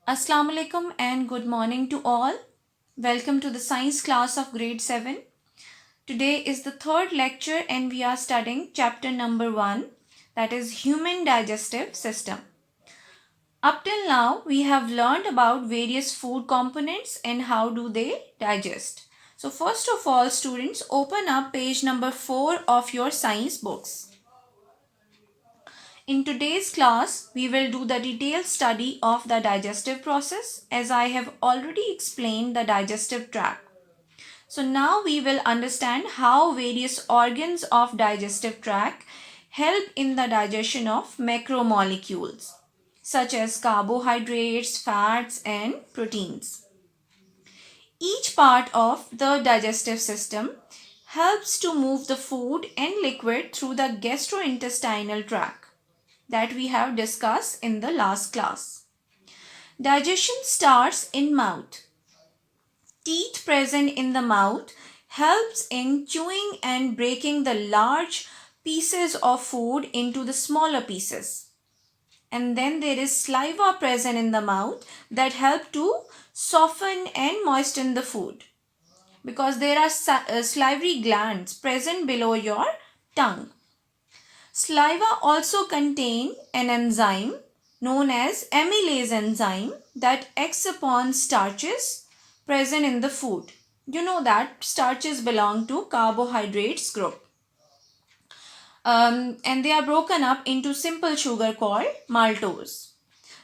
Assalamu alaikum and good morning to all. Welcome to the science class of grade 7. Today is the third lecture and we are studying chapter number 1, that is human digestive system. Up till now we have learned about various food components and how do they digest. So first of all, students, open up page number 4 of your science books. In today's class, we will do the detailed study of the digestive process, as I have already explained the digestive tract. So now we will understand how various organs of digestive tract help in the digestion of macromolecules such as carbohydrates, fats and proteins. Each part of the digestive system helps to move the food and liquid through the gastrointestinal tract that we have discussed in the last class. Digestion starts in mouth. Teeth present in the mouth helps in chewing and breaking the large pieces of food into the smaller pieces. And then there is saliva present in the mouth that help to soften and moisten the food, because there are salivary glands present below your tongue. Saliva also contain an enzyme known as amylase enzyme that acts upon starches present in the food. You know that starches belong to carbohydrates group. And they are broken up into simple sugar called maltose.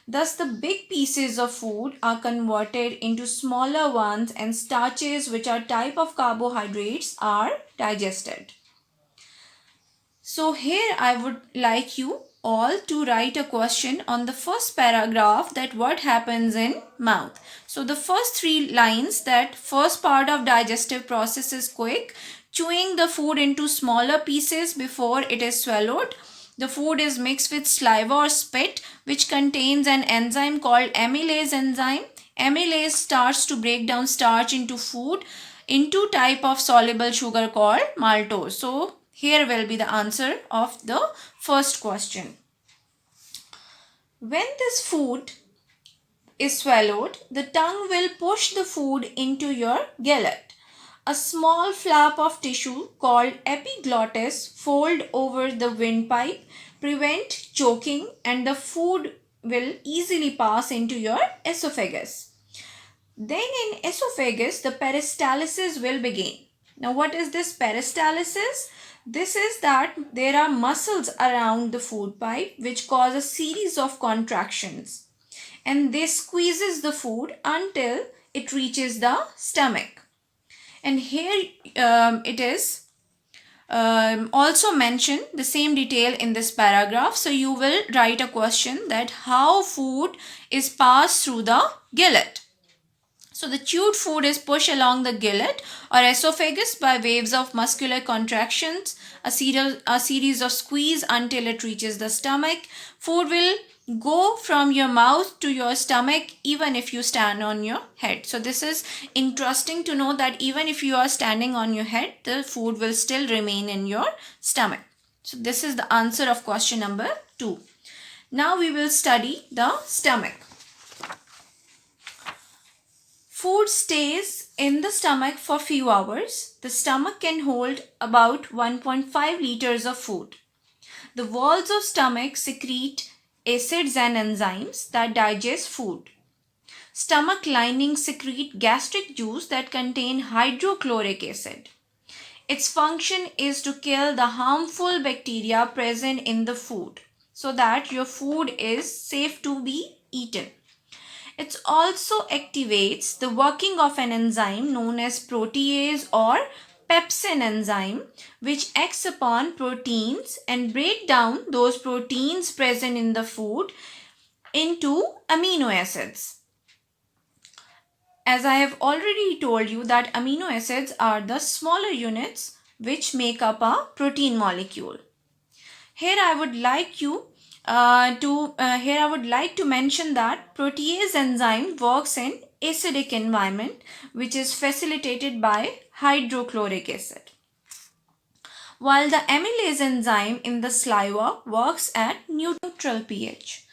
Thus, the big pieces of food are converted into smaller ones and starches, which are type of carbohydrates, are digested. So here I would like you all to write a question on the first paragraph, that what happens in mouth. So the first 3 lines, that first part of digestive process is quick, chewing the food into smaller pieces before it is swallowed. The food is mixed with saliva or spit, which contains an enzyme called amylase enzyme. Amylase starts to break down starch into food into type of soluble sugar called maltose. So here will be the answer of the first question. When this food is swallowed, the tongue will push the food into your gullet. A small flap of tissue called epiglottis fold over the windpipe, prevent choking, and the food will easily pass into your esophagus. Then in esophagus, the peristalsis will begin. Now what is this peristalsis? This is that there are muscles around the food pipe which cause a series of contractions, and this squeezes the food until it reaches the stomach. And here it is also mentioned the same detail in this paragraph. So you will write a question that how food is passed through the gullet. So the chewed food is pushed along the gullet or esophagus by waves of muscular contractions, a series of squeeze until it reaches the stomach. Food will go from your mouth to your stomach even if you stand on your head. So this is interesting to know that even if you are standing on your head, the food will still remain in your stomach. So this is the answer of question number 2. Now we will study the stomach. Food stays in the stomach for few hours. The stomach can hold about 1.5 liters of food. The walls of stomach secrete acids and enzymes that digest food. Stomach lining secrete gastric juice that contain hydrochloric acid. Its function is to kill the harmful bacteria present in the food so that your food is safe to be eaten. It also activates the working of an enzyme known as protease or pepsin enzyme, which acts upon proteins and break down those proteins present in the food into amino acids. As I have already told you that amino acids are the smaller units which make up a protein molecule. Here I would like to mention that protease enzyme works in acidic environment, which is facilitated by hydrochloric acid, while the amylase enzyme in the saliva works at neutral pH.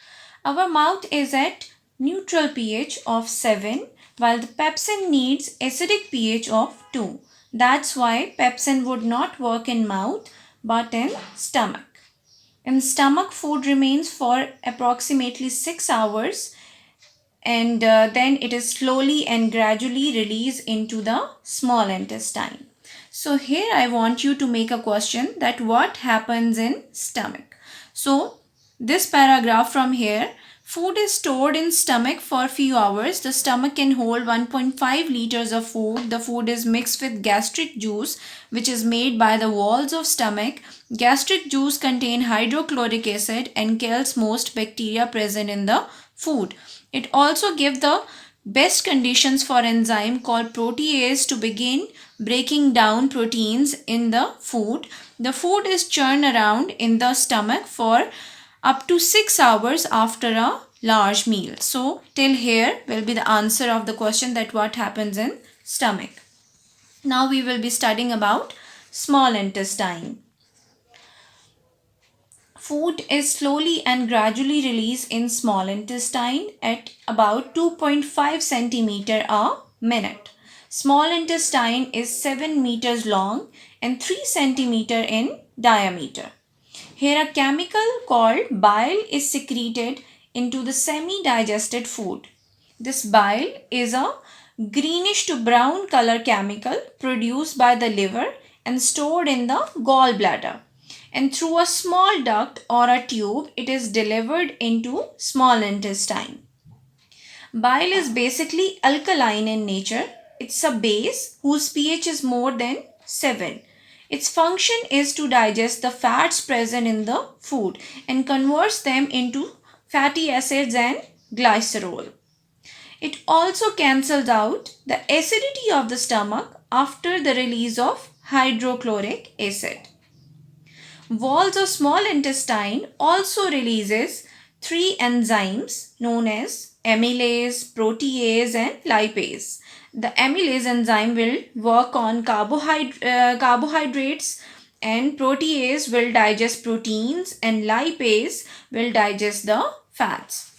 Our mouth is at neutral pH of 7, while the pepsin needs acidic pH of 2. That's why pepsin would not work in mouth but in stomach. In stomach, food remains for approximately 6 hours and then it is slowly and gradually released into the small intestine. So here I want you to make a question that what happens in stomach. So this paragraph from here, food is stored in stomach for a few hours. The stomach can hold 1.5 liters of food. The food is mixed with gastric juice which is made by the walls of stomach. Gastric juice contain hydrochloric acid and kills most bacteria present in the food. It also gives the best conditions for enzyme called protease to begin breaking down proteins in the food. The food is churned around in the stomach for up to 6 hours after a large meal. So till here will be the answer of the question that what happens in stomach. Now we will be studying about small intestine. Food is slowly and gradually released in small intestine at about 2.5 centimeter a minute. Small intestine is 7 meters long and 3 centimeter in diameter. Here a chemical called bile is secreted into the semi-digested food. This bile is a greenish to brown color chemical produced by the liver and stored in the gallbladder. And through a small duct or a tube, it is delivered into small intestine. Bile is basically alkaline in nature. It's a base whose pH is more than 7. Its function is to digest the fats present in the food and converts them into fatty acids and glycerol. It also cancels out the acidity of the stomach after the release of hydrochloric acid. Walls of small intestine also releases 3 enzymes known as amylase, protease and lipase. The amylase enzyme will work on carbohydrates and protease will digest proteins and lipase will digest the fats.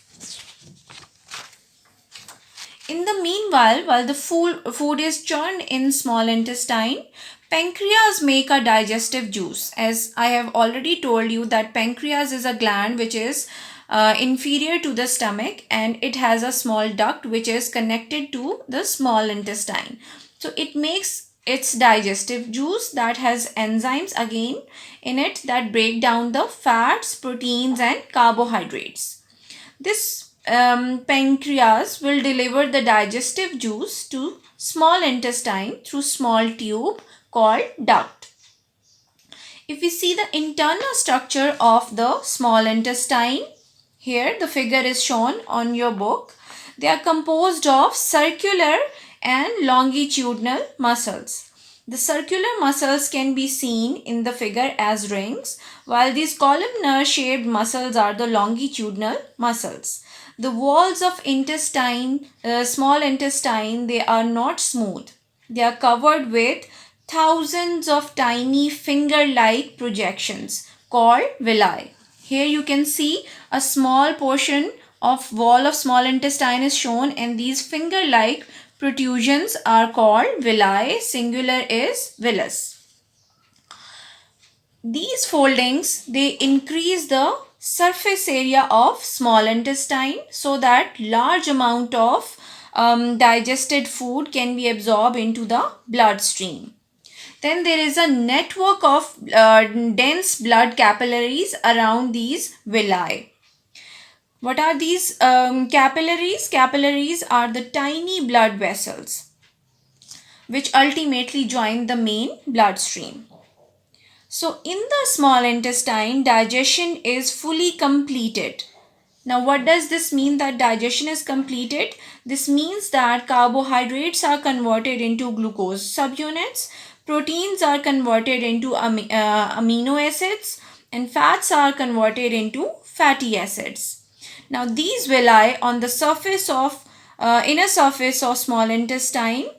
In the meanwhile, while the food is churned in small intestine, pancreas make a digestive juice. As I have already told you that pancreas is a gland which is inferior to the stomach and it has a small duct which is connected to the small intestine. So it makes its digestive juice that has enzymes again in it that break down the fats, proteins and carbohydrates. This pancreas will deliver the digestive juice to small intestine through small tube called duct. If we see the internal structure of the small intestine, here the figure is shown on your book. They are composed of circular and longitudinal muscles. The circular muscles can be seen in the figure as rings, while these columnar shaped muscles are the longitudinal muscles. The walls of small intestine, they are not smooth. They are covered with thousands of tiny finger-like projections called villi. Here you can see a small portion of wall of small intestine is shown and these finger-like protrusions are called villi. Singular is villus. These foldings, they increase the surface area of small intestine so that large amount of digested food can be absorbed into the bloodstream. Then there is a network of dense blood capillaries around these villi. What are these capillaries? Capillaries are the tiny blood vessels which ultimately join the main bloodstream. So in the small intestine, digestion is fully completed. Now what does this mean that digestion is completed? This means that carbohydrates are converted into glucose subunits, proteins are converted into amino acids, and fats are converted into fatty acids. Now these villi on the surface of inner surface of small intestine,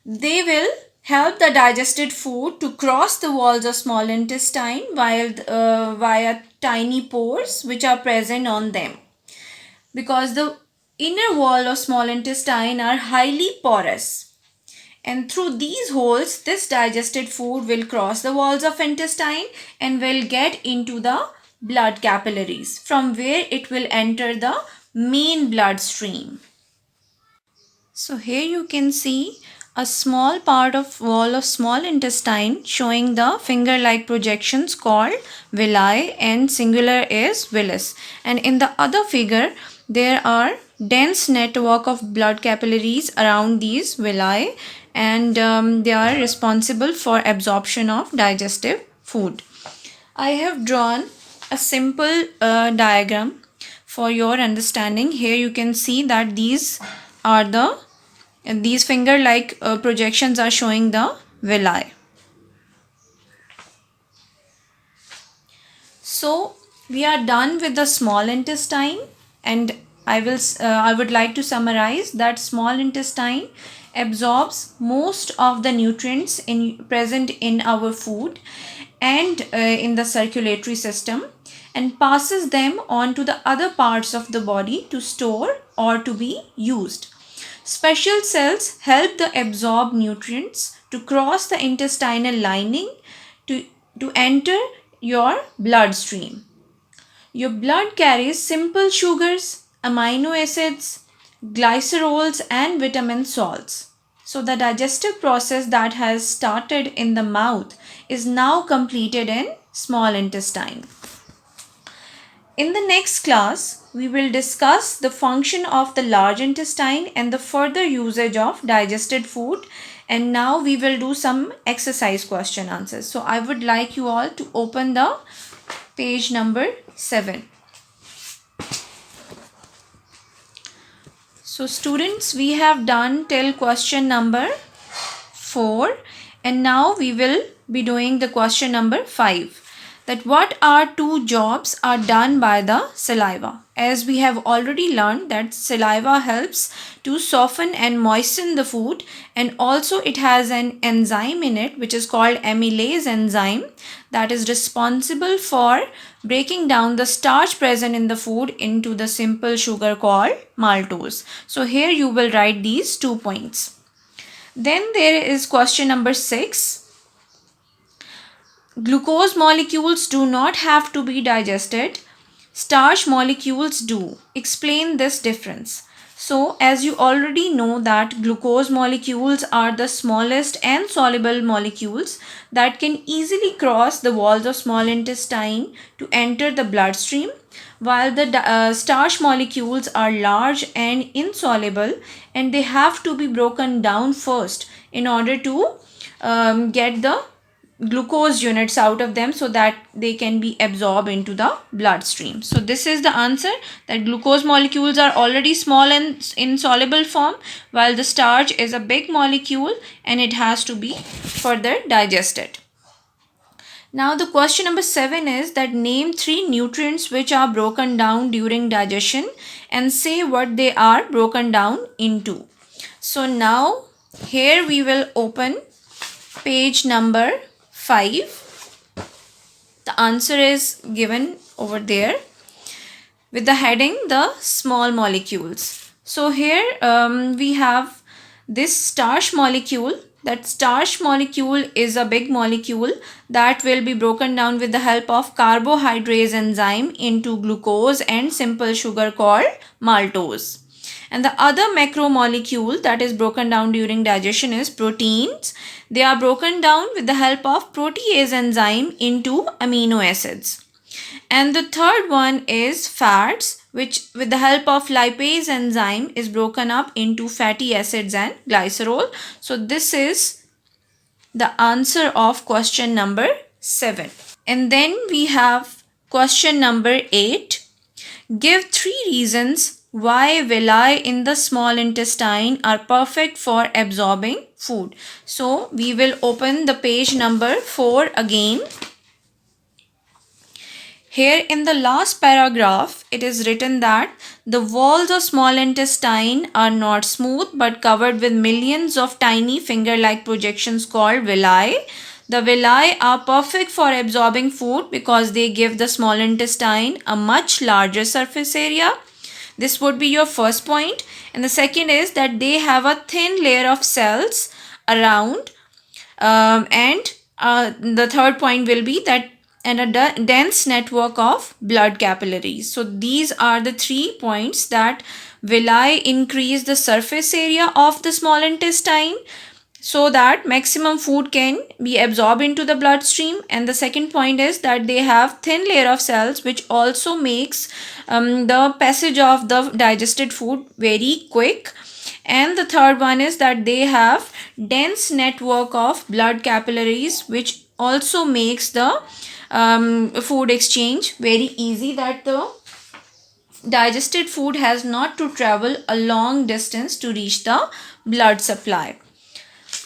they will help the digested food to cross the walls of small intestine via tiny pores which are present on them. because the inner wall of small intestine are highly porous. And through these holes, this digested food will cross the walls of intestine and will get into the blood capillaries, from where it will enter the main bloodstream. So here you can see a small part of wall of small intestine showing the finger-like projections called villi, and singular is villus. And in the other figure, there are dense network of blood capillaries around these villi, and they are responsible for absorption of digestive food. I have drawn a simple diagram for your understanding. Here you can see that these finger-like projections are showing the villi. So we are done with the small intestine, and I would like to summarize that small intestine absorbs most of the nutrients present in our food and in the circulatory system, and passes them on to the other parts of the body to store or to be used. Special cells help the absorb nutrients to cross the intestinal lining to enter your bloodstream. Your blood carries simple sugars, amino acids, glycerols, and vitamin salts. So the digestive process that has started in the mouth is now completed in small intestine. In the next class, we will discuss the function of the large intestine and the further usage of digested food. And now we will do some exercise question answers. So I would like you all to open the page number 7. So students, we have done till question number 4, and now we will be doing the question number 5. That what are 2 jobs are done by the saliva. As we have already learned that saliva helps to soften and moisten the food, and also it has an enzyme in it which is called amylase enzyme that is responsible for breaking down the starch present in the food into the simple sugar called maltose. So here you will write these 2 points. Then there is question number 6. Glucose molecules do not have to be digested. Starch molecules do. Explain this difference. So as you already know that glucose molecules are the smallest and soluble molecules that can easily cross the walls of small intestine to enter the bloodstream, while the starch molecules are large and insoluble, and they have to be broken down first in order to get the glucose units out of them so that they can be absorbed into the bloodstream. So this is the answer, that glucose molecules are already small and insoluble form, while the starch is a big molecule and it has to be further digested. Now the question number 7 is that name 3 nutrients which are broken down during digestion and say what they are broken down into. So now here we will open page number 5. The answer is given over there with the heading the small molecules. So here we have this starch molecule. That starch molecule is a big molecule that will be broken down with the help of carbohydrase enzyme into glucose and simple sugar called maltose. And the other macromolecule that is broken down during digestion is proteins. They are broken down with the help of protease enzyme into amino acids. And the third one is fats, which with the help of lipase enzyme is broken up into fatty acids and glycerol. So this is the answer of question number 7. And then we have question number 8. Give 3 reasons why villi in the small intestine are perfect for absorbing food. So we will open the page number 4 again. Here in the last paragraph, it is written that the walls of small intestine are not smooth but covered with millions of tiny finger-like projections called villi. The villi are perfect for absorbing food because they give the small intestine a much larger surface area. This would be your first point. And the second is that they have a thin layer of cells around, and the third point will be that and a dense network of blood capillaries. So these are the 3 points that will I increase the surface area of the small intestine so that maximum food can be absorbed into the bloodstream. And the second point is that they have thin layer of cells which also makes the passage of the digested food very quick. And the third one is that they have dense network of blood capillaries which also makes the food exchange very easy, that the digested food has not to travel a long distance to reach the blood supply.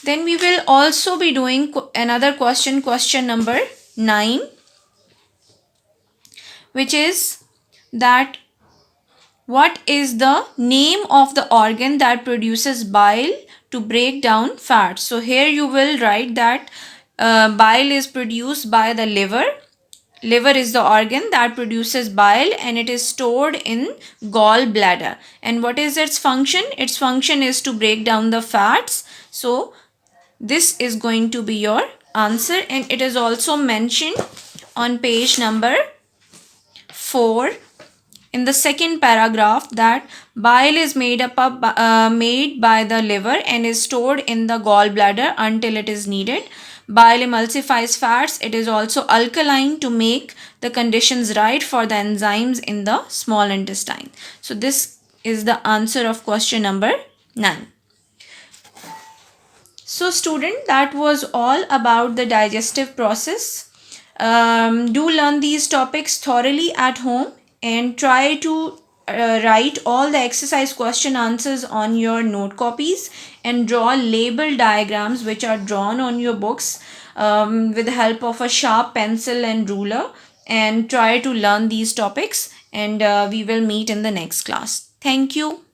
Then we will also be doing another question, question number 9, which is that what is the name of the organ that produces bile to break down fat? So here you will write that bile is produced by the liver. Liver is the organ that produces bile and it is stored in gallbladder. And what is its function? Its function is to break down the fats. So this is going to be your answer, and it is also mentioned on page number 4 in the second paragraph that bile is made by the liver and is stored in the gallbladder until it is needed. Bile emulsifies fats. It is also alkaline to make the conditions right for the enzymes in the small intestine. So this is the answer of question number 9. So student, that was all about the digestive process. Do learn these topics thoroughly at home and try to write all the exercise question answers on your note copies and draw label diagrams which are drawn on your books with the help of a sharp pencil and ruler, and try to learn these topics, and we will meet in the next class. Thank you.